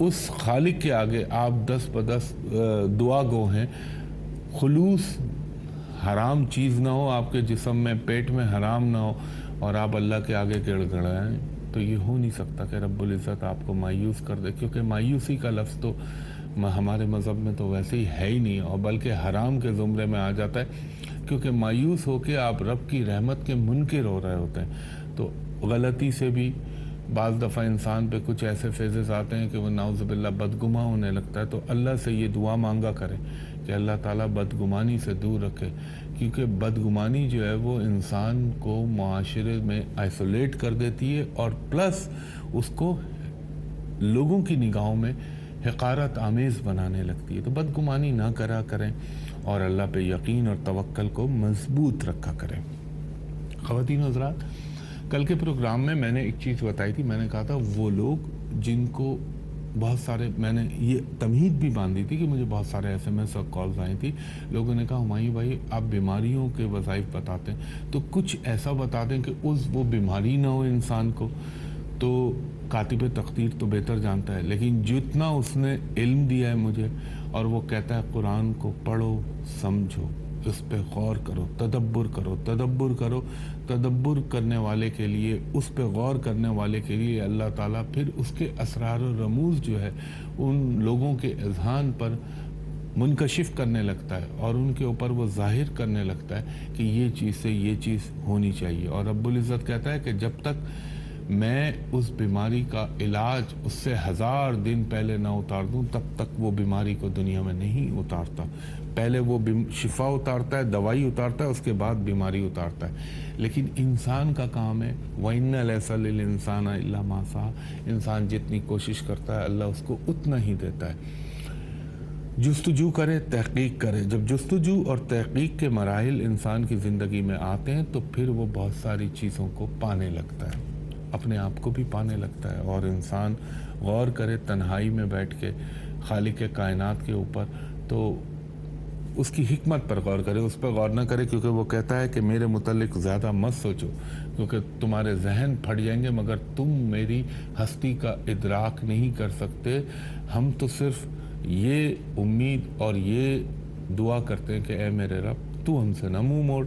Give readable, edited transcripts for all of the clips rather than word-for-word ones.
اس خالق کے آگے آپ دست بدس دعا گو ہیں. خلوص، حرام چیز نہ ہو آپ کے جسم میں، پیٹ میں حرام نہ ہو، اور آپ اللہ کے آگے گڑ گڑائیں، تو یہ ہو نہیں سکتا کہ رب العزت آپ کو مایوس کر دے. کیونکہ مایوسی کا لفظ تو ہمارے مذہب میں تو ویسے ہی ہے ہی نہیں، اور بلکہ حرام کے زمرے میں آ جاتا ہے. کیونکہ مایوس ہو کے آپ رب کی رحمت کے منکر ہو رہے ہوتے ہیں. تو غلطی سے بھی بعض دفعہ انسان پہ کچھ ایسے فیزز آتے ہیں کہ وہ نعوذ باللہ بدگماں ہونے لگتا ہے. تو اللہ سے یہ دعا مانگا کرے کہ اللہ تعالیٰ بدگمانی سے دور رکھے. کیونکہ بدگمانی جو ہے وہ انسان کو معاشرے میں آئسولیٹ کر دیتی ہے، اور پلس اس کو لوگوں کی نگاہوں میں حقارت آمیز بنانے لگتی ہے. تو بدگمانی نہ کرا کریں اور اللہ پہ یقین اور توکل کو مضبوط رکھا کریں. خواتین و حضرات، کل کے پروگرام میں نے ایک چیز بتائی تھی. میں نے کہا تھا وہ لوگ جن کو بہت سارے، میں نے یہ تمہید بھی باندھی تھی کہ مجھے بہت سارے ایس ایم ایس اور کالز آئی تھی. لوگوں نے کہا ہمایوں بھائی آپ بیماریوں کے وظائف بتاتے ہیں تو کچھ ایسا بتا دیں کہ وہ بیماری نہ ہو انسان کو. تو کاتب تقدیر تو بہتر جانتا ہے، لیکن جتنا اس نے علم دیا ہے مجھے، اور وہ کہتا ہے قرآن کو پڑھو، سمجھو، اس پہ غور کرو، تدبر کرو. تدبر کرنے والے کے لیے، اس پہ غور کرنے والے کے لیے اللہ تعالیٰ پھر اس کے اسرار و رموز جو ہے ان لوگوں کے اذہان پر منکشف کرنے لگتا ہے، اور ان کے اوپر وہ ظاہر کرنے لگتا ہے کہ یہ چیز سے یہ چیز ہونی چاہیے. اور رب العزت کہتا ہے کہ جب تک میں اس بیماری کا علاج اس سے 1000 دن پہلے نہ اتار دوں، تب تک وہ بیماری کو دنیا میں نہیں اتارتا. پہلے وہ شفا اتارتا ہے، دوائی اتارتا ہے، اس کے بعد بیماری اتارتا ہے. لیکن انسان کا کام ہے وَإِنَّ لَيْسَ لِلْإِنسَانَ إِلَّا مَا سَعَى. انسان جتنی کوشش کرتا ہے اللہ اس کو اتنا ہی دیتا ہے. جستجو کرے، تحقیق کرے. جب جستجو اور تحقیق کے مراحل انسان کی زندگی میں آتے ہیں تو پھر وہ بہت ساری چیزوں کو پانے لگتا ہے، اپنے آپ کو بھی پانے لگتا ہے. اور انسان غور کرے تنہائی میں بیٹھ کے خالق کائنات کے اوپر، تو اس کی حکمت پر غور کرے، اس پر غور نہ کرے. کیونکہ وہ کہتا ہے کہ میرے متعلق زیادہ مت سوچو، کیونکہ تمہارے ذہن پھٹ جائیں گے، مگر تم میری ہستی کا ادراک نہیں کر سکتے. ہم تو صرف یہ امید اور یہ دعا کرتے ہیں کہ اے میرے رب تو ہم سے نہ منہ موڑ.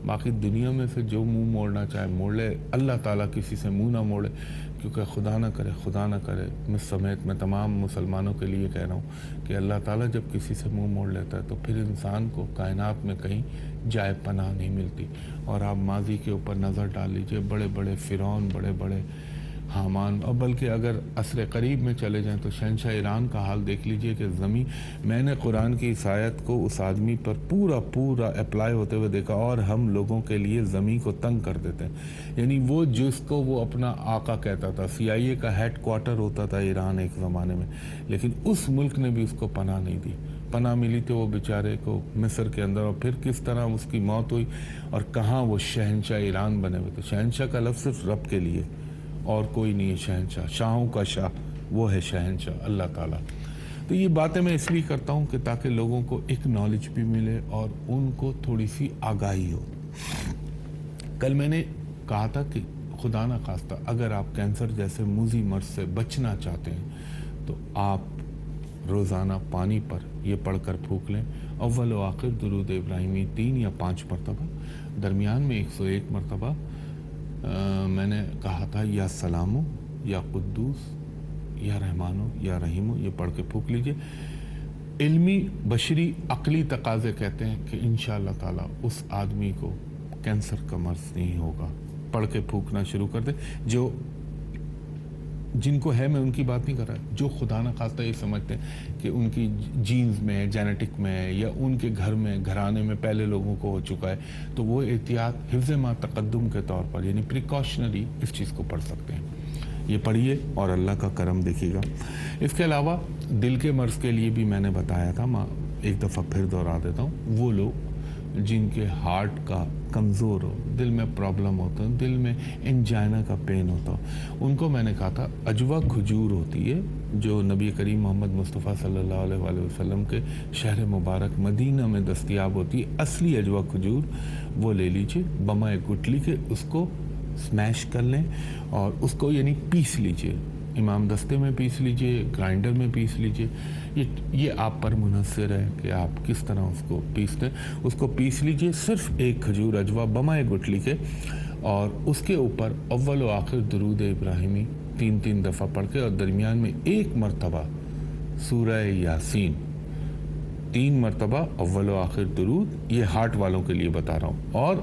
باقی دنیا میں سے جو منہ موڑنا چاہے موڑ لے، اللہ تعالیٰ کسی سے منہ نہ موڑے. کیونکہ خدا نہ کرے مجھ سمیت میں تمام مسلمانوں کے لیے کہہ رہا ہوں کہ اللہ تعالیٰ جب کسی سے منہ موڑ لیتا ہے تو پھر انسان کو کائنات میں کہیں جائے پناہ نہیں ملتی. اور آپ ماضی کے اوپر نظر ڈال لیجئے، بڑے بڑے فرعون، بڑے بڑے حامان، اور بلکہ اگر عصر قریب میں چلے جائیں تو شہنشاہ ایران کا حال دیکھ لیجئے کہ زمین، میں نے قرآن کی اس آیت کو اس آدمی پر پورا اپلائی ہوتے ہوئے دیکھا. اور ہم لوگوں کے لیے زمین کو تنگ کر دیتے ہیں. یعنی وہ جس کو وہ اپنا آقا کہتا تھا، CIA کا ہیڈ کوارٹر ہوتا تھا ایران ایک زمانے میں، لیکن اس ملک نے بھی اس کو پناہ نہیں دی. پناہ ملی تھی وہ بیچارے کو مصر کے اندر، اور پھر کس طرح اس کی موت ہوئی اور کہاں وہ شہنشاہ ایران بنے ہوئے تھے. شہنشاہ کا لفظ صرف رب کے لیے، اور کوئی نہیں ہے شہنشاہ. شاہوں کا شاہ وہ ہے شہنشاہ اللہ تعالیٰ. تو یہ باتیں میں اس لیے کرتا ہوں کہ تاکہ لوگوں کو ایک نالج بھی ملے اور ان کو تھوڑی سی آگاہی ہو. کل میں نے کہا تھا کہ خدا نہ خواستہ اگر آپ کینسر جیسے موذی مرض سے بچنا چاہتے ہیں تو آپ روزانہ پانی پر یہ پڑھ کر پھونک لیں، اول و آخر درود ابراہیمی 3 یا 5 مرتبہ، درمیان میں 101 مرتبہ. میں نے کہا تھا یا سلامو، یا قدوس، یا رحمانو، یا رحیمو، یہ پڑھ کے پھونک لیجئے. علمی بشری عقلی تقاضے کہتے ہیں کہ انشاءاللہ تعالیٰ اس آدمی کو کینسر کا مرض نہیں ہوگا. پڑھ کے پھونکنا شروع کر دیں. جن کو ہے، میں ان کی بات نہیں کر رہا، جو خدا نہ خواستہ یہ سمجھتے ہیں کہ ان کی جینز میں، جینیٹک میں، یا ان کے گھر میں، گھرانے میں پہلے لوگوں کو ہو چکا ہے، تو وہ احتیاط حفظ ما تقدم کے طور پر، یعنی پریکاشنری اس چیز کو پڑھ سکتے ہیں. یہ پڑھیے اور اللہ کا کرم دیکھیے گا. اس کے علاوہ دل کے مرض کے لیے بھی میں نے بتایا تھا، میں ایک دفعہ پھر دوہرا دیتا ہوں. وہ لوگ جن کے ہارٹ کا کمزور ہو، دل میں پرابلم ہوتا ہے، دل میں انجائنا کا پین ہوتا ہو، ان کو میں نے کہا تھا عجوہ کھجور ہوتی ہے جو نبی کریم محمد مصطفیٰ صلی اللہ علیہ وآلہ وسلم کے شہر مبارک مدینہ میں دستیاب ہوتی ہے. اصلی عجوہ کھجور وہ لے لیجئے بمائے گٹلی کے، اس کو سمیش کر لیں اور اس کو یعنی پیس لیجئے. امام دستے میں پیس لیجئے، گرائنڈر میں پیس لیجئے، یہ آپ پر منحصر ہے کہ آپ کس طرح اس کو پیستے ہیں۔ اس کو پیس لیجئے صرف ایک کھجور اجوا بمائے گٹلی کے، اور اس کے اوپر اول و آخر درود ابراہیمی 3 دفعہ پڑھ کے، اور درمیان میں ایک مرتبہ سورہ یاسین 3 مرتبہ اول و آخر درود، یہ ہارٹ والوں کے لیے بتا رہا ہوں، اور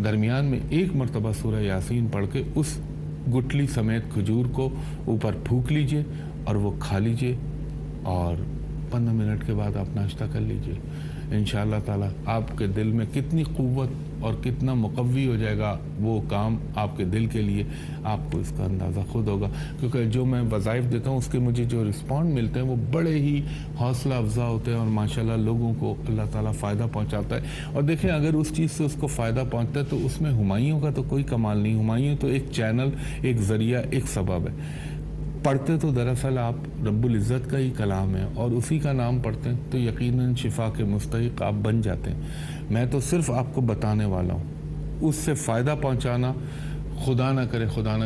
درمیان میں ایک مرتبہ سورہ یاسین پڑھ کے اس گٹلی سمیت کھجور کو اوپر پھونک لیجئے اور وہ کھا لیجئے، اور 15 منٹ کے بعد آپ ناشتہ کر لیجئے۔ انشاءاللہ تعالیٰ آپ کے دل میں کتنی قوت اور کتنا مقوی ہو جائے گا وہ کام آپ کے دل کے لیے، آپ کو اس کا اندازہ خود ہوگا، کیونکہ جو میں وظائف دیتا ہوں اس کے مجھے جو رسپونڈ ملتے ہیں وہ بڑے ہی حوصلہ افزا ہوتے ہیں، اور ماشاءاللہ لوگوں کو اللہ تعالیٰ فائدہ پہنچاتا ہے۔ اور دیکھیں اگر اس چیز سے اس کو فائدہ پہنچتا ہے تو اس میں ہمایوں کا تو کوئی کمال نہیں، ہمایوں تو ایک چینل، ایک ذریعہ، ایک سبب ہے۔ پڑھتے تو دراصل آپ رب العزت کا ہی کلام ہے، اور اسی کا نام پڑھتے ہیں تو یقیناً شفا کے مستحق آپ بن جاتے ہیں۔ میں تو صرف آپ کو بتانے والا ہوں، اس سے فائدہ پہنچانا، خدا نہ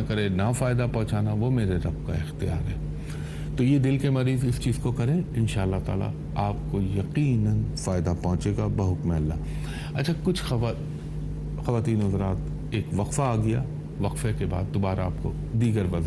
کرے نا فائدہ پہنچانا، وہ میرے رب کا اختیار ہے۔ تو یہ دل کے مریض اس چیز کو کریں، انشاءاللہ تعالیٰ آپ کو یقیناً فائدہ پہنچے گا بحکم اللہ۔ اچھا، کچھ خواتین حضرات، ایک وقفہ آ گیا، وقفے کے بعد دوبارہ آپ کو دیگر وظائف